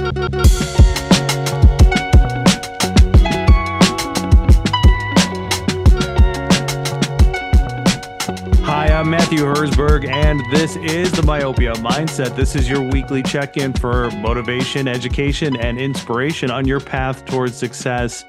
Hi, I'm Matthew Herzberg, and this is the Myopia Mindset. This is your weekly check-in for motivation, education, and inspiration on your path towards success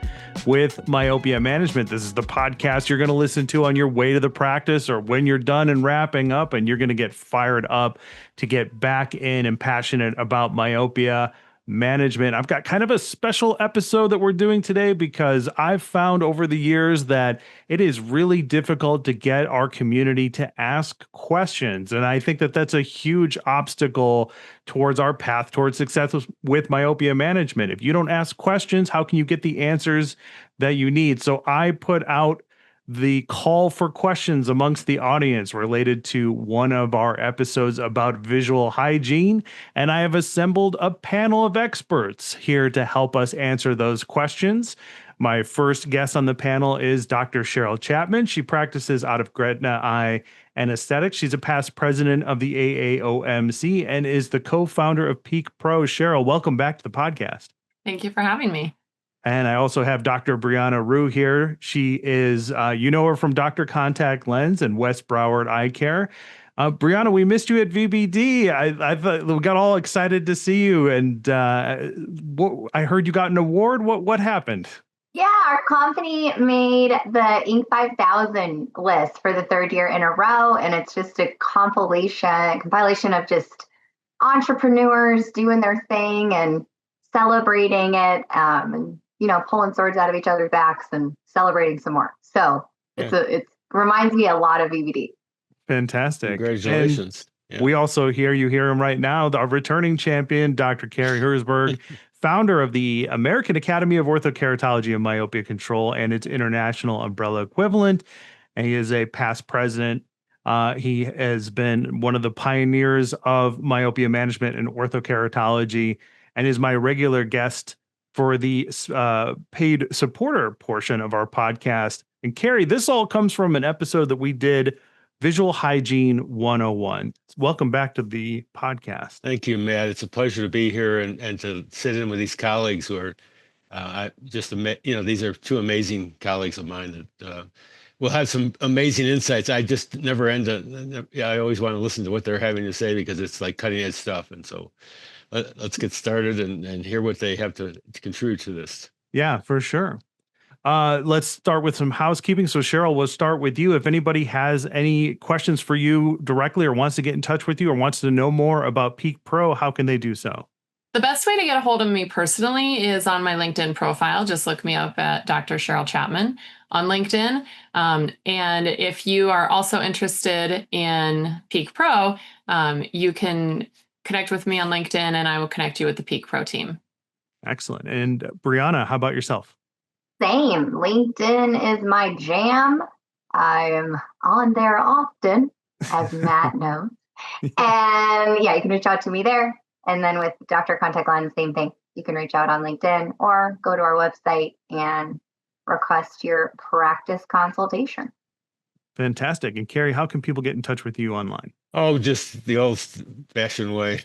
with myopia management. This is the podcast you're going to listen to on your way to the practice or when you're done and wrapping up, and you're going to get fired up to get back in and passionate about myopia management. I've got kind of a special episode that we're doing today because I've found over the years that it is really difficult to get our community to ask questions. And I think that that's a huge obstacle towards our path towards success with myopia management. If you don't ask questions, how can you get the answers that you need? So I put out the call for questions amongst the audience related to one of our episodes about visual hygiene, and I have assembled a panel of experts here to help us answer those questions. My first guest on the panel is Dr. Cheryl Chapman. She practices out of Gretna Eye Anesthetics. She's a past president of the AAOMC and is the co-founder of Peak Pro. Cheryl, welcome back to the podcast. Thank you for having me. And I also have Dr. Brianna Rhue here. She is, you know her from Dr. Contact Lens and West Broward Eye Care. Brianna, we missed you at VBD. I thought we got all excited to see you, and I heard you got an award. What happened? Yeah, our company made the Inc. 5000 list for the third year in a row, and it's just a compilation of just entrepreneurs doing their thing and celebrating it, and pulling swords out of each other's backs and celebrating some more. So it reminds me a lot of VBD. Fantastic. Congratulations. Yeah. We also hear him right now, our returning champion, Dr. Cary Herzberg, founder of the American Academy of Orthokeratology and Myopia Control and its international umbrella equivalent. And he is a past president. He has been one of the pioneers of myopia management and orthokeratology, and is my regular guest for the paid supporter portion of our podcast. And Cary, this all comes from an episode that we did, Visual Hygiene 101. Welcome back to the podcast. Thank you, Matt. It's a pleasure to be here and to sit in with these colleagues who are these are two amazing colleagues of mine that will have some amazing insights. I just never I always want to listen to what they're having to say because it's like cutting edge stuff. And so let's get started and hear what they have to contribute to this. Yeah, for sure. Let's start with some housekeeping. So Cheryl, we'll start with you. If anybody has any questions for you directly or wants to get in touch with you or wants to know more about Peak Pro, how can they do so? The best way to get a hold of me personally is on my LinkedIn profile. Just look me up at Dr. Cheryl Chapman on LinkedIn. And if you are also interested in Peak Pro, you can connect with me on LinkedIn and I will connect you with the Peak Pro team. Excellent. And Brianna, how about yourself? Same. LinkedIn is my jam. I'm on there often, as Matt knows. And yeah, you can reach out to me there. And then with Dr. Contact Lens, same thing. You can reach out on LinkedIn or go to our website and request your practice consultation. Fantastic. And Cary, how can people get in touch with you online? Oh, just the old-fashioned way.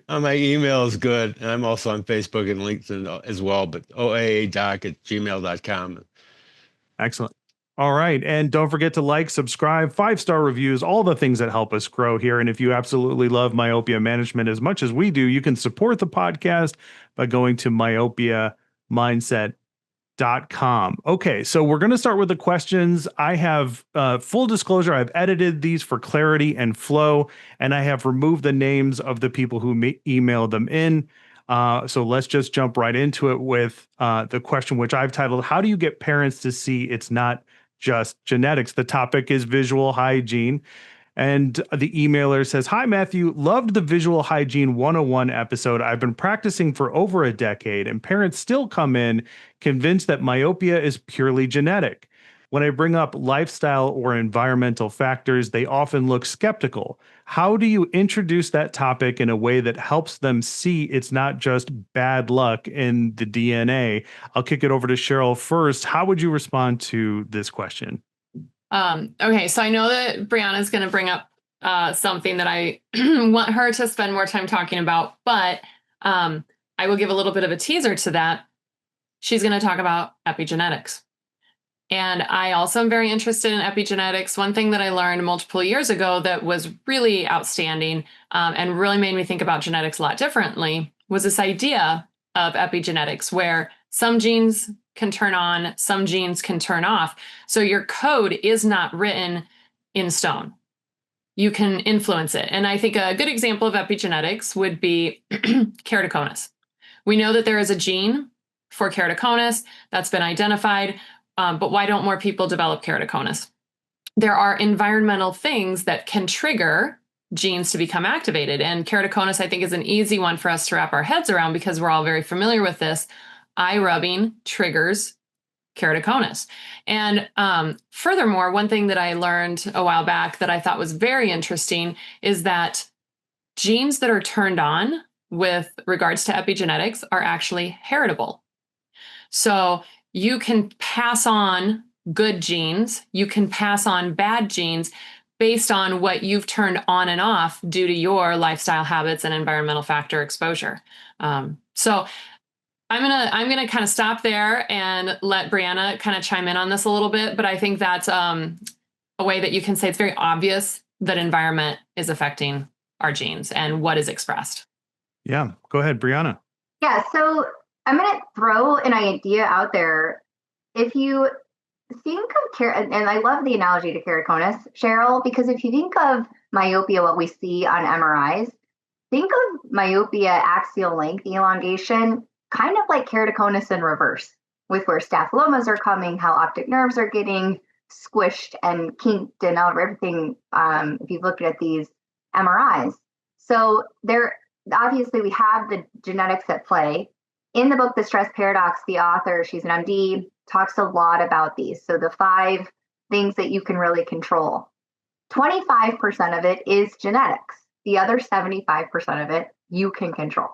My email is good. And I'm also on Facebook and LinkedIn as well, but oaadoc@gmail.com. Excellent. All right. And don't forget to like, subscribe, 5-star reviews, all the things that help us grow here. And if you absolutely love myopia management as much as we do, you can support the podcast by going to myopiamindset.com. Okay, so we're going to start with the questions. I have full disclosure, I've edited these for clarity and flow, and I have removed the names of the people who emailed them in. So let's just jump right into it with the question, which I've titled, How do you get parents to see it's not just genetics? The topic is visual hygiene. And the emailer says, Hi, Matthew, loved the Visual Hygiene 101 episode. I've been practicing for over a decade, and parents still come in convinced that myopia is purely genetic. When I bring up lifestyle or environmental factors, they often look skeptical. How do you introduce that topic in a way that helps them see it's not just bad luck in the DNA? I'll kick it over to Cheryl first. How would you respond to this question? Okay, so I know that Brianna is going to bring up something that I want her to spend more time talking about, but I will give a little bit of a teaser to that. She's going to talk about epigenetics. And I also am very interested in epigenetics. One thing that I learned multiple years ago that was really outstanding and really made me think about genetics a lot differently was this idea of epigenetics, where some genes can turn on, some genes can turn off. So your code is not written in stone. You can influence it. And I think a good example of epigenetics would be keratoconus. We know that there is a gene for keratoconus that's been identified. But why don't more people develop keratoconus? There are environmental things that can trigger genes to become activated. And keratoconus, I think, is an easy one for us to wrap our heads around because we're all very familiar with this. Eye rubbing triggers keratoconus. And furthermore, one thing that I learned a while back that I thought was very interesting is that genes that are turned on with regards to epigenetics are actually heritable. So you can pass on good genes, you can pass on bad genes based on what you've turned on and off due to your lifestyle habits and environmental factor exposure. So I'm gonna kind of stop there and let Brianna kind of chime in on this a little bit, but I think that's a way that you can say it's very obvious that environment is affecting our genes and what is expressed. Yeah, go ahead, Brianna. Yeah, so I'm going to throw an idea out there. If you think of and I love the analogy to keratoconus, Cheryl, because if you think of myopia, what we see on MRIs, think of myopia axial length elongation, kind of like keratoconus in reverse, with where staphylomas are coming, how optic nerves are getting squished and kinked and everything. If you look at these MRIs, so there obviously we have the genetics at play. In the book, The Stress Paradox, the author, she's an MD, talks a lot about these. So the 5 things that you can really control. 25% of it is genetics. The other 75% of it you can control.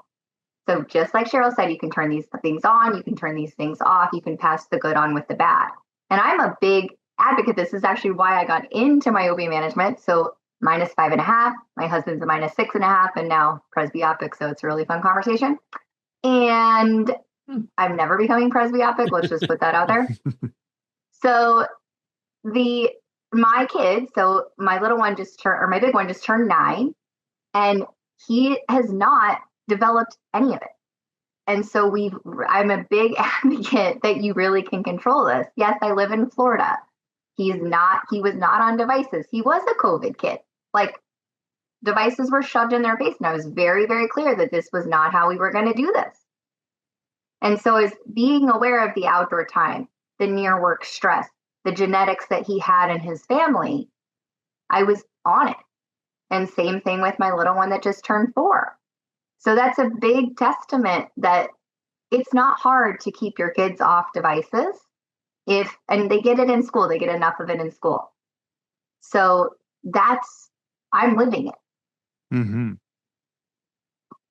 So just like Cheryl said, you can turn these things on, you can turn these things off, you can pass the good on with the bad. And I'm a big advocate. This is actually why I got into myopia management. So -5.5, my husband's a -6.5, and now presbyopic. So it's a really fun conversation. And I'm never becoming presbyopic. Let's just put that out there. So my kids, so my little one my big one just turned 9, and he has not developed any of it. And so I'm a big advocate that you really can control this. Yes, I live in Florida. He was not on devices. He was a COVID kid. Like, devices were shoved in their face. And I was very, very clear that this was not how we were going to do this. And so as being aware of the outdoor time, the near work stress, the genetics that he had in his family, I was on it. And same thing with my little one that just turned 4. So that's a big testament that it's not hard to keep your kids off devices and they get it in school, they get enough of it in school. So I'm living it. Mm-hmm.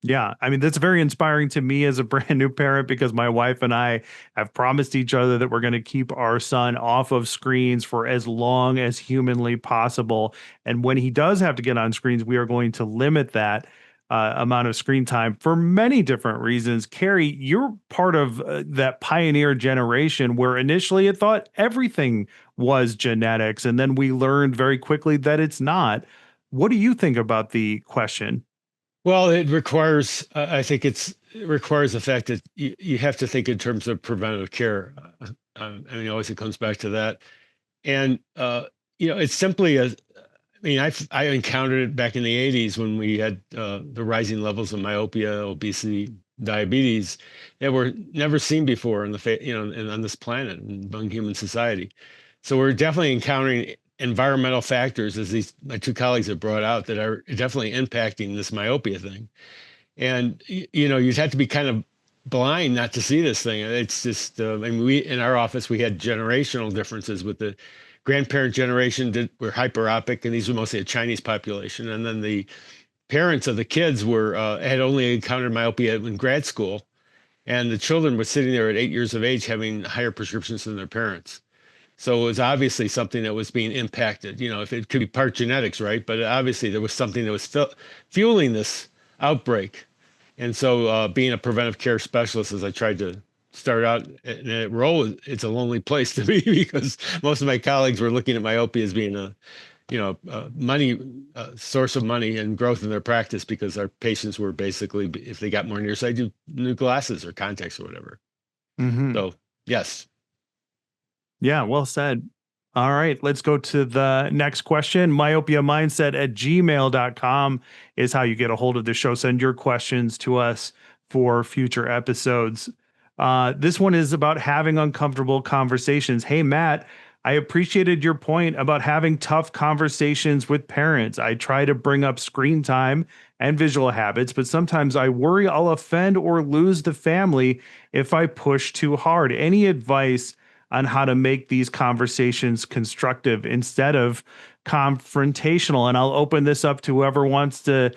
Yeah, I mean, that's very inspiring to me as a brand new parent, because my wife and I have promised each other that we're going to keep our son off of screens for as long as humanly possible. And when he does have to get on screens, we are going to limit that amount of screen time for many different reasons. Cary, you're part of that pioneer generation where initially it thought everything was genetics, and then we learned very quickly that it's not. What do you think about the question? Well, it requires, I think it requires the fact that you have to think in terms of preventive care. Always it comes back to that. And, it's simply I encountered it back in the 80s when we had the rising levels of myopia, obesity, diabetes that were never seen before on this planet and among human society. So we're definitely encountering environmental factors, as my 2 colleagues have brought out, that are definitely impacting this myopia thing. And you'd have to be kind of blind not to see this thing. It's just we in our office we had generational differences with the grandparent generation that were hyperopic, and these were mostly a Chinese population, and then the parents of the kids had only encountered myopia in grad school, and the children were sitting there at 8 years of age having higher prescriptions than their parents. So it was obviously something that was being impacted. If it could be part genetics, right? But obviously there was something that was fueling this outbreak. And so being a preventive care specialist, as I tried to start out in a role, it's a lonely place to be because most of my colleagues were looking at myopia as being a money source of money and growth in their practice, because our patients were basically, if they got more nearsighted, new glasses or contacts or whatever. Mm-hmm. So yes. Yeah, well said. All right, let's go to the next question. myopiamindset@gmail.com is how you get a hold of the show. Send your questions to us for future episodes. This one is about having uncomfortable conversations. Hey, Matt, I appreciated your point about having tough conversations with parents. I try to bring up screen time and visual habits, but sometimes I worry I'll offend or lose the family if I push too hard. Any advice on how to make these conversations constructive instead of confrontational? And I'll open this up to whoever wants to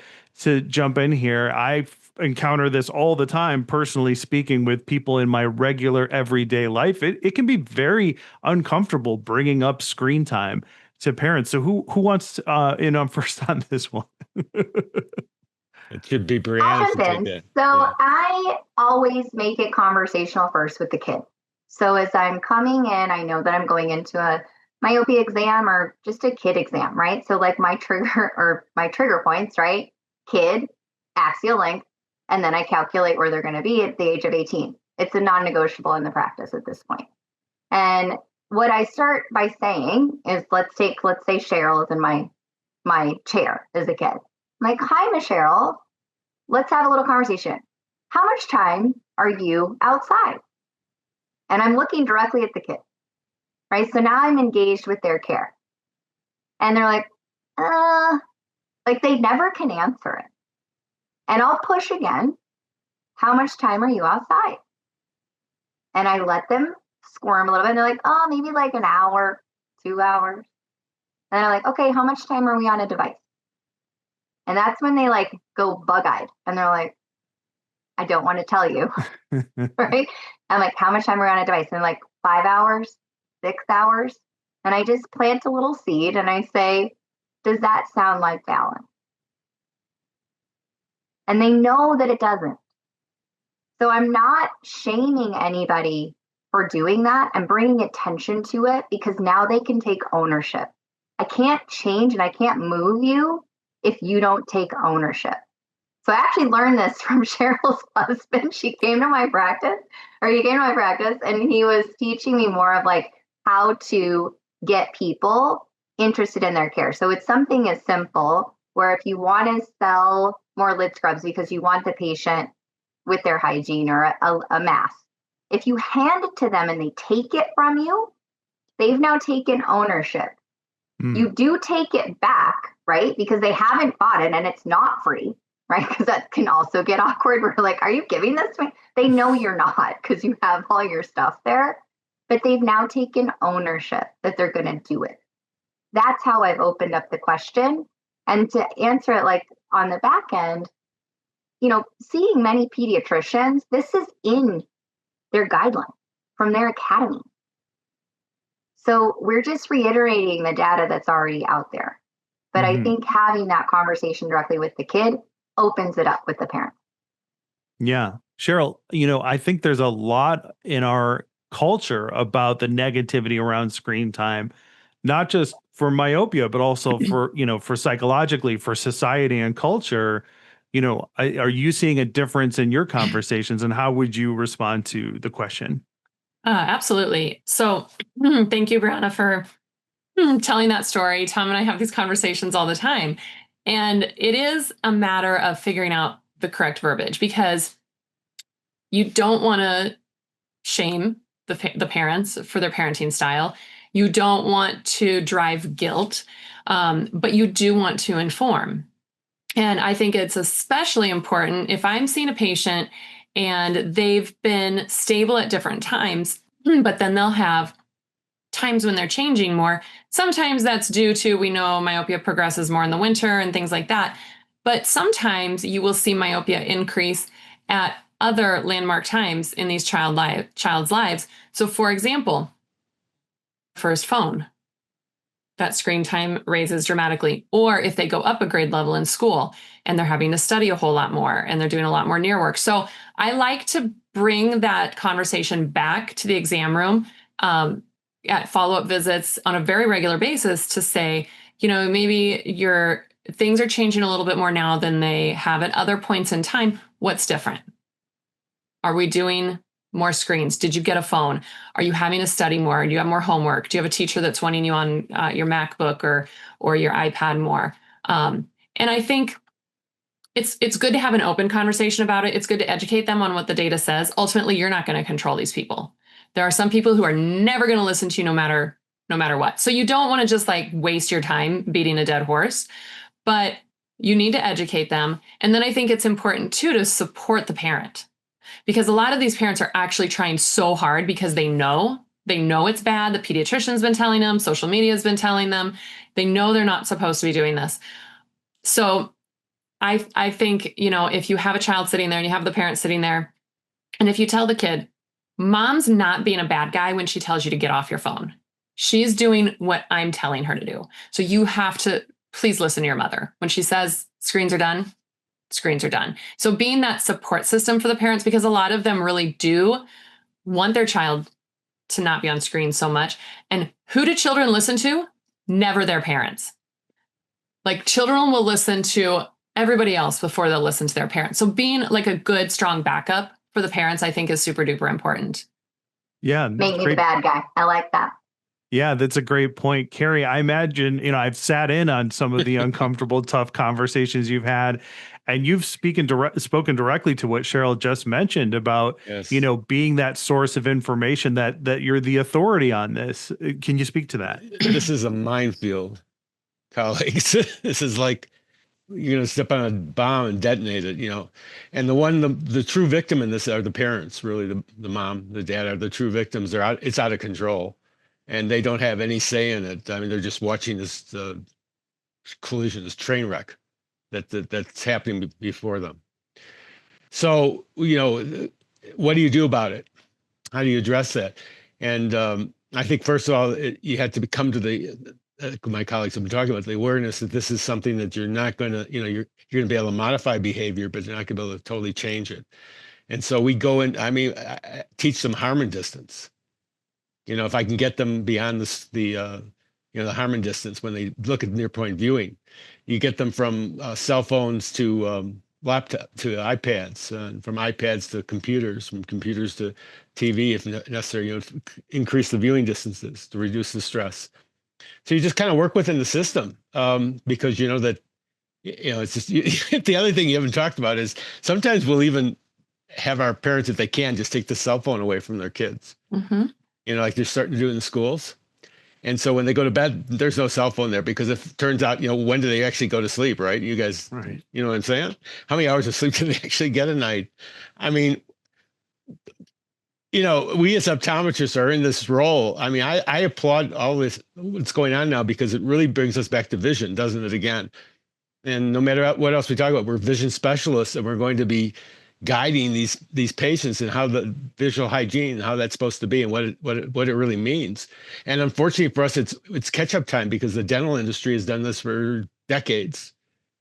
jump in here. I encounter this all the time, personally speaking, with people in my regular everyday life. It can be very uncomfortable bringing up screen time to parents. So who wants in on first on this one? It should be Brianna I'll to jump take in. that. So Yeah. I always make it conversational first with the kid. So as I'm coming in, I know that I'm going into a myopia exam or just a kid exam, right? So like my trigger points, right? Kid, axial length, and then I calculate where they're going to be at the age of 18. It's a non-negotiable in the practice at this point. And what I start by saying is, let's say Cheryl is in my chair as a kid. I'm like, hi, Miss Cheryl. Let's have a little conversation. How much time are you outside? And I'm looking directly at the kid, right? So now I'm engaged with their care. And they're like they never can answer it. And I'll push again. How much time are you outside? And I let them squirm a little bit. And they're like, oh, maybe like an hour, 2 hours. And I'm like, okay, how much time are we on a device? And that's when they like go bug-eyed. And they're like, I don't want to tell you, right? I'm like, how much time are we on a device? And they're like, 5 hours, 6 hours. And I just plant a little seed and I say, does that sound like balance? And they know that it doesn't. So I'm not shaming anybody for doing that. I'm bringing attention to it because now they can take ownership. I can't change and I can't move you if you don't take ownership. So I actually learned this from Cheryl's husband. He came to my practice and he was teaching me more of like how to get people interested in their care. So it's something as simple where if you want to sell more lid scrubs because you want the patient with their hygiene or a mask, if you hand it to them and they take it from you, they've now taken ownership. You do take it back, right? Because they haven't bought it and it's not free, right? Because that can also get awkward. We're like, are you giving this to me? They know you're not because you have all your stuff there, but they've now taken ownership that they're going to do it. That's how I've opened up the question. And to answer it like on the back end, seeing many pediatricians, this is in their guideline from their academy. So we're just reiterating the data that's already out there. But I think having that conversation directly with the kid opens it up with the parent. Yeah. Cheryl, I think there's a lot in our culture about the negativity around screen time, not just for myopia, but also for, for psychologically, for society and culture. Are you seeing a difference in your conversations, and how would you respond to the question? Absolutely. So thank you, Brianna, for telling that story. Tom and I have these conversations all the time. And it is a matter of figuring out the correct verbiage, because you don't want to shame the parents for their parenting style. You don't want to drive guilt, but you do want to inform. And I think it's especially important if I'm seeing a patient and they've been stable at different times, but then they'll have times when they're changing more. Sometimes that's due to, we know myopia progresses more in the winter and things like that. But sometimes you will see myopia increase at other landmark times in these child's lives. So for example, first phone, that screen time raises dramatically. Or if they go up a grade level in school and they're having to study a whole lot more and they're doing a lot more near work. So I like to bring that conversation back to the exam room at follow-up visits on a very regular basis to say, maybe your things are changing a little bit more now than they have at other points in time. What's different? Are we doing more screens? Did you get a phone? Are you having to study more? Do you have more homework? Do you have a teacher that's wanting you on your MacBook or your iPad more? And I think it's good to have an open conversation about it. It's good to educate them on what the data says. Ultimately, you're not going to control these people. There are some people who are never going to listen to you no matter what. So you don't want to just like waste your time beating a dead horse, but you need to educate them. And then I think it's important too to support the parent, because a lot of these parents are actually trying so hard because they know it's bad. The pediatrician's been telling them, social media has been telling them, they know they're not supposed to be doing this. So I think, if you have a child sitting there and you have the parent sitting there, and if you tell the kid, mom's not being a bad guy when she tells you to get off your phone. She's doing what I'm telling her to do. So you have to please listen to your mother. When she says screens are done, screens are done. So being that support system for the parents, because a lot of them really do want their child to not be on screen so much. And who do children listen to? Never their parents. Like children will listen to everybody else before they'll listen to their parents. So being like a good, strong backup for the parents, I think is super duper important. Yeah. Make me the bad guy. I like that. Yeah, that's a great point. Cary, I imagine, I've sat in on some of the uncomfortable, tough conversations you've had, and you've spoken directly to what Cheryl just mentioned about, Yes. Being that source of information that you're the authority on this. Can you speak to that? This is a minefield, colleagues. This is like, you're going to step on a bomb and detonate it, and the true victim in this are the parents, really. The mom, the dad are the true victims. It's out of control, and they don't have any say in it. I mean, they're just watching this collision, this train wreck that's happening before them. So, what do you do about it? How do you address that? And I think, first of all, you had to come to my colleagues have been talking about the awareness that this is something that you're not going to, you're going to be able to modify behavior, but you're not going to be able to totally change it. And so we go in, I teach them Harmon distance. If I can get them beyond the Harmon distance when they look at near point viewing, you get them from cell phones to laptop to iPads, and from iPads to computers, from computers to TV if necessary, to increase the viewing distances to reduce the stress. So you just kind of work within the system, because it's just the other thing you haven't talked about is sometimes we'll even have our parents, if they can, just take the cell phone away from their kids. Mm-hmm. Like they're starting to do in the schools. And so when they go to bed, there's no cell phone there, because if it turns out, when do they actually go to sleep, right? You guys, Right. You know what I'm saying? How many hours of sleep do they actually get a night? I mean, we as optometrists are in this role. I mean, I applaud all this, what's going on now, because it really brings us back to vision, doesn't it, again? And no matter what else we talk about, we're vision specialists, and we're going to be guiding these patients and how the visual hygiene, how that's supposed to be, and what it really means. And unfortunately for us, it's catch-up time, because the dental industry has done this for decades.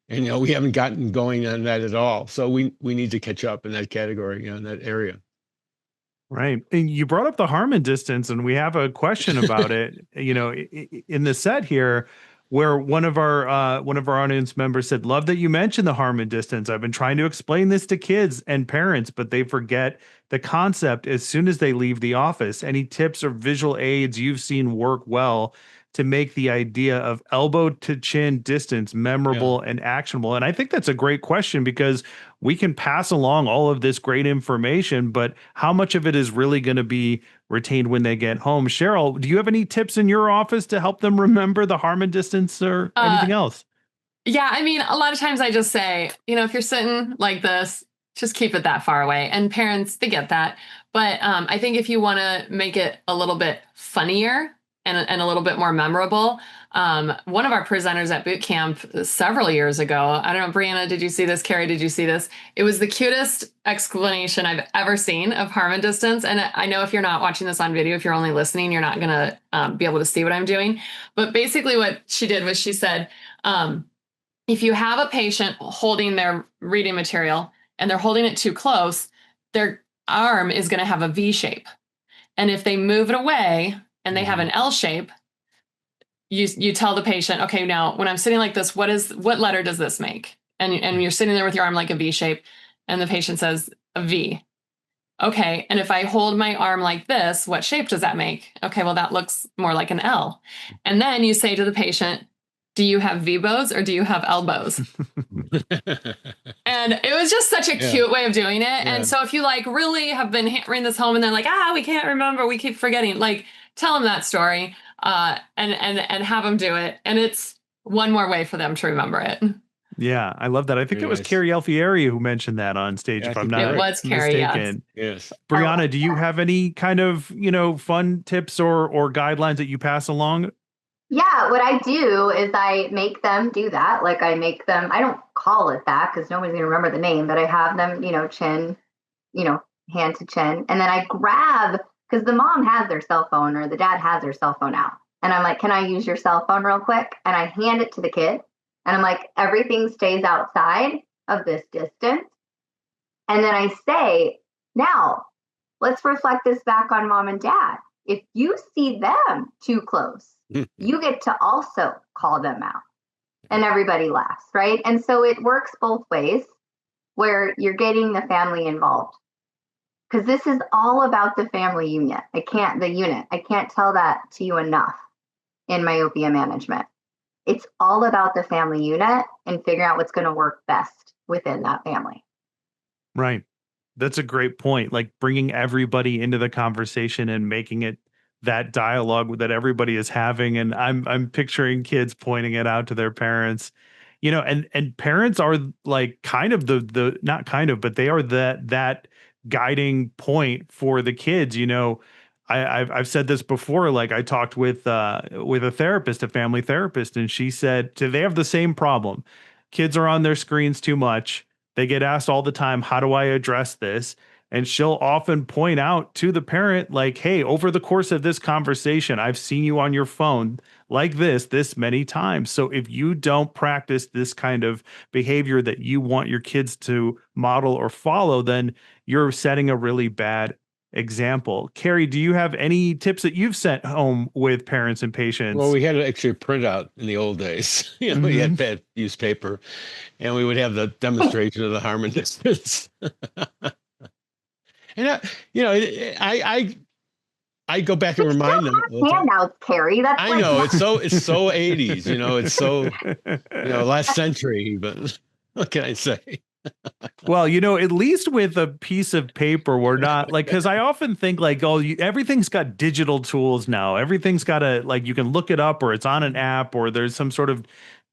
And, we haven't gotten going on that at all. So we need to catch up in that category, in that area. Right. And you brought up the Harmon distance, and we have a question about it, in the set here, where one of our audience members said, "Love that you mentioned the Harmon distance. I've been trying to explain this to kids and parents, but they forget the concept as soon as they leave the office. Any tips or visual aids you've seen work well to make the idea of elbow to chin distance memorable and actionable?" And I think that's a great question, because we can pass along all of this great information, but how much of it is really going to be retained when they get home? Cheryl, do you have any tips in your office to help them remember the Harmon distance or anything else? Yeah, I mean, a lot of times I just say, if you're sitting like this, just keep it that far away. And parents, they get that. But I think if you want to make it a little bit funnier and a little bit more memorable, One of our presenters at boot camp several years ago, I don't know, Brianna, did you see this? Cary, did you see this? It was the cutest explanation I've ever seen of Harmon distance. And I know if you're not watching this on video, if you're only listening, you're not going to be able to see what I'm doing. But basically what she did was she said, if you have a patient holding their reading material and they're holding it too close, their arm is going to have a V shape. And if they move it away and they have an L shape, you tell the patient, okay, now when I'm sitting like this, what letter does this make? And you're sitting there with your arm like a V shape, and the patient says a V. Okay, and if I hold my arm like this, what shape does that make? Okay, well, that looks more like an L. And then you say to the patient, do you have V-bows or do you have elbows? And it was just such a cute way of doing it. Yeah. And so if you like really have been hammering this home and they're like, we can't remember, we keep forgetting, like tell them that story and have them do it. And it's one more way for them to remember it. Yeah, I love that. I think it was Cary Alfieri who mentioned that on stage, if I'm not mistaken. Yes. Brianna, do you have any kind of, fun tips or guidelines that you pass along? Yeah, what I do is I make them do that. Like I don't call it that because nobody's going to remember the name, but I have them, chin, hand to chin. And then I grab, because the mom has their cell phone or the dad has their cell phone out. And I'm like, can I use your cell phone real quick? And I hand it to the kid. And I'm like, everything stays outside of this distance. And then I say, now let's reflect this back on mom and dad. If you see them too close, you get to also call them out. And everybody laughs, right? And so it works both ways where you're getting the family involved. Because this is all about the family unit. I can't tell that to you enough in myopia management. It's all about the family unit and figuring out what's going to work best within that family. Right. That's a great point. Like bringing everybody into the conversation and making it that dialogue that everybody is having. And I'm picturing kids pointing it out to their parents, and parents are like kind of not kind of, but they are that guiding point for the kids. I've said this before, like I talked with a therapist, a family therapist, and she said they have the same problem. Kids are on their screens too much. They get asked all the time, how do I address this? And she'll often point out to the parent, like, hey, over the course of this conversation, I've seen you on your phone like this many times. So if you don't practice this kind of behavior that you want your kids to model or follow, then you're setting a really bad example. Cary, do you have any tips that you've sent home with parents and patients? Well, we had to actually print out in the old days. We had to use paper, and we would have the demonstration of the Harmon distance. And I go back and remind them. Handouts, Cary. That's I know it's so 80s. It's so last century. But what can I say? Well, at least with a piece of paper, we're not like, because I often think like, everything's got digital tools now. Everything's got you can look it up, or it's on an app, or there's some sort of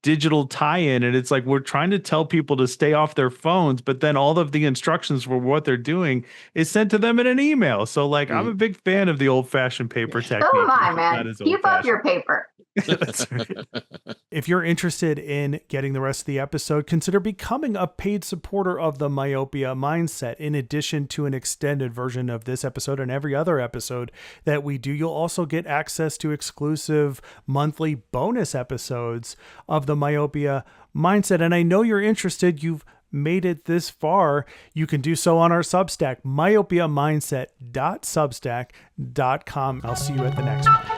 digital tie-in, and it's like we're trying to tell people to stay off their phones, but then all of the instructions for what they're doing is sent to them in an email. So I'm a big fan of the old-fashioned paper technique. So am I, man. Keep up your paper. That's right. If you're interested in getting the rest of the episode, consider becoming a paid supporter of the Myopia Mindset. In addition to an extended version of this episode and every other episode that we do, you'll also get access to exclusive monthly bonus episodes of the Myopia Mindset. And I know you're interested. You've made it this far. You can do so on our Substack, myopiamindset.substack.com. I'll see you at the next one.